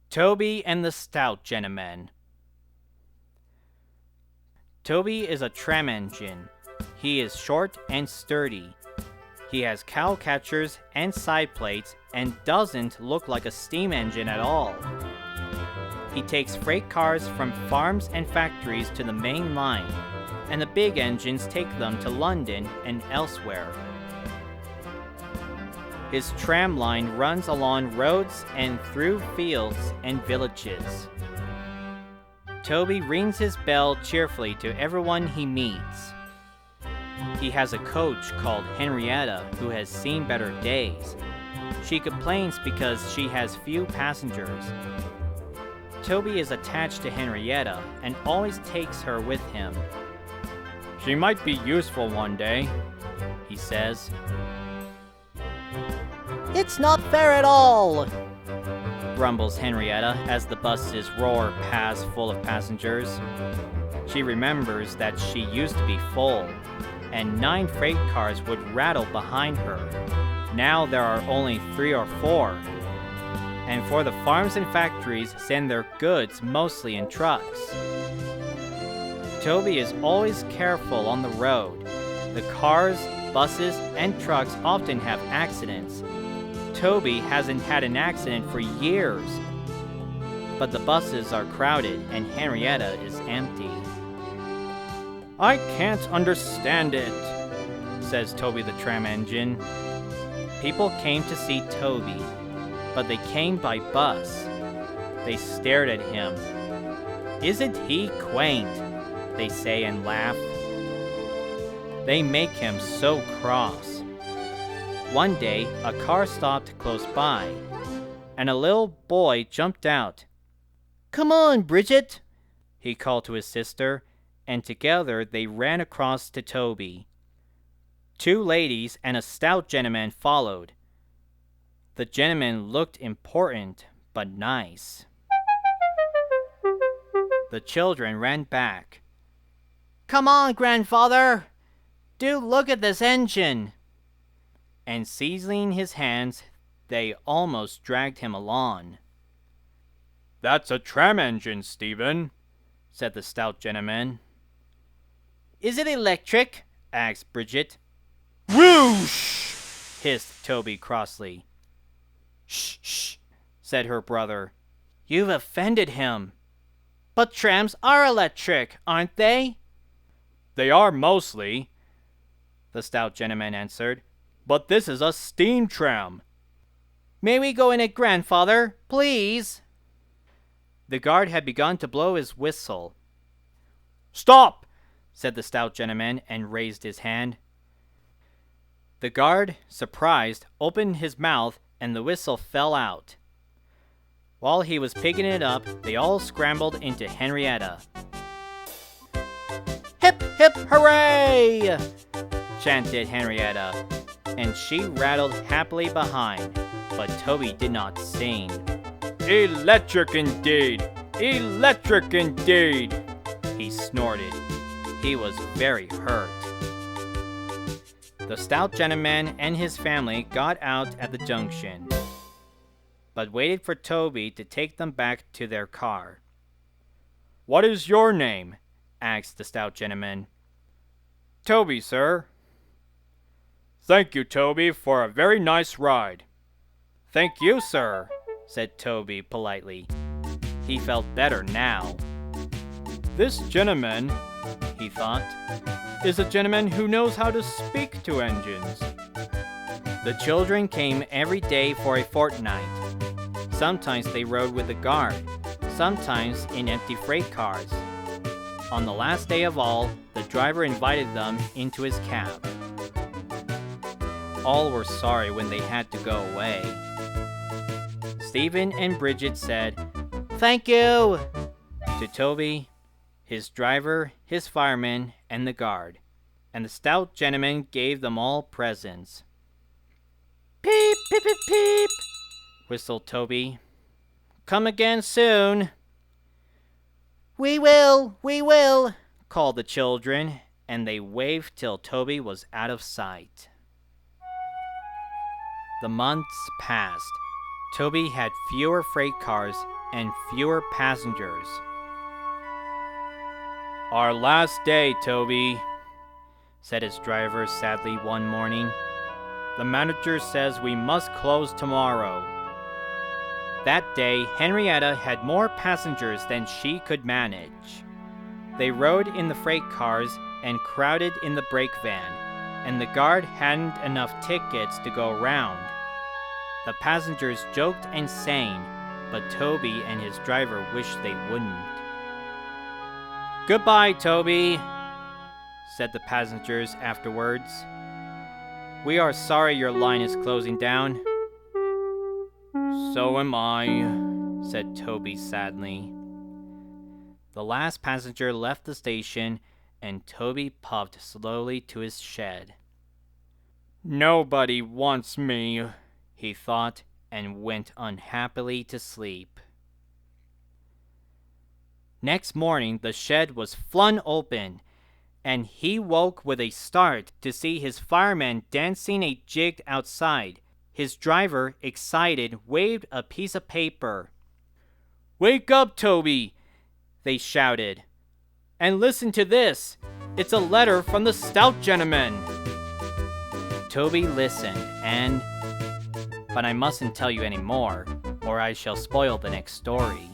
Toby and the Stout Gentleman. Toby is a tram engine. He is short and sturdy. He has cow catchers and side plates and doesn't look like a steam engine at all. He takes freight cars from farms and factories to the main line, and the big engines take them to London and elsewhere. His tram line runs along roads and through fields and villages. Toby rings his bell cheerfully to everyone he meets. He has a coach called Henrietta who has seen better days. She complains because she has few passengers. Toby is attached to Henrietta and always takes her with him. "She might be useful one day," he says. "It's not fair at all," grumbles Henrietta as the buses roar past full of passengers. She remembers that she used to be full, and 9 freight cars would rattle behind her. Now there are only 3 or 4. And for the farms and factories send their goods mostly in trucks. Toby is always careful on the road. The cars, buses, and trucks often have accidents. Toby hasn't had an accident for years. But the buses are crowded and Henrietta is empty. "I can't understand it," says Toby the Tram Engine. People came to see Toby, but they came by bus. They stared at him. "Isn't he quaint?" they say and laugh. They make him so cross. One day, a car stopped close by, and a little boy jumped out. "Come on, Bridget," he called to his sister, and together they ran across to Toby. 2 ladies and a stout gentleman followed. The gentleman looked important, but nice. The children ran back. "Come on, grandfather. Do look at this engine." And seizing his hands, they almost dragged him along. "That's a tram engine, Stephen," said the stout gentleman. "Is it electric?" asked Bridget. "Whoosh!" hissed Toby crossly. "Shh, shh," said her brother. "You've offended him." "But trams are electric, aren't they?" "They are mostly," the stout gentleman answered. "But this is a steam tram." "May we go in it, grandfather, please?" The guard had begun to blow his whistle. "Stop!" said the stout gentleman and raised his hand. The guard, surprised, opened his mouth and the whistle fell out. While he was picking it up, they all scrambled into Henrietta. "Hip, hip, hooray!" chanted Henrietta, and she rattled happily behind, but Toby did not sing. "Electric indeed! Electric indeed!" he snorted. He was very hurt. The stout gentleman and his family got out at the junction, but waited for Toby to take them back to their car. "What is your name?" asked the stout gentleman. "Toby, sir." "Thank you, Toby, for a very nice ride." "Thank you, sir," said Toby politely. He felt better now. "This gentleman," he thought, "is a gentleman who knows how to speak to engines." The children came every day for a fortnight. Sometimes they rode with the guard, sometimes in empty freight cars. On the last day of all, the driver invited them into his cab. All were sorry when they had to go away. Stephen and Bridget said, Thank you. To Toby, his driver, his fireman, and the guard. And the stout gentleman gave them all presents. Peep, peep, peep, peep, whistled Toby. Come again soon. We will, called the children, and they waved till Toby was out of sight. The months passed. Toby had fewer freight cars and fewer passengers. Our last day, Toby, said his driver sadly one morning. The manager says we must close tomorrow. That day, Henrietta had more passengers than she could manage. They rode in the freight cars and crowded in the brake van, and the guard hadn't enough tickets to go around. The passengers joked and sang, but Toby and his driver wished they wouldn't. Goodbye, Toby, said the passengers afterwards. We are sorry your line is closing down. So am I, said Toby sadly. The last passenger left the station, and Toby puffed slowly to his shed. Nobody wants me, he thought, and went unhappily to sleep. Next morning, the shed was flung open, and he woke with a start to see his fireman dancing a jig outside. His driver, excited, waved a piece of paper. Wake up, Toby, they shouted. And listen to this. It's a letter from the stout gentleman. Toby listened but I mustn't tell you any more, or I shall spoil the next story.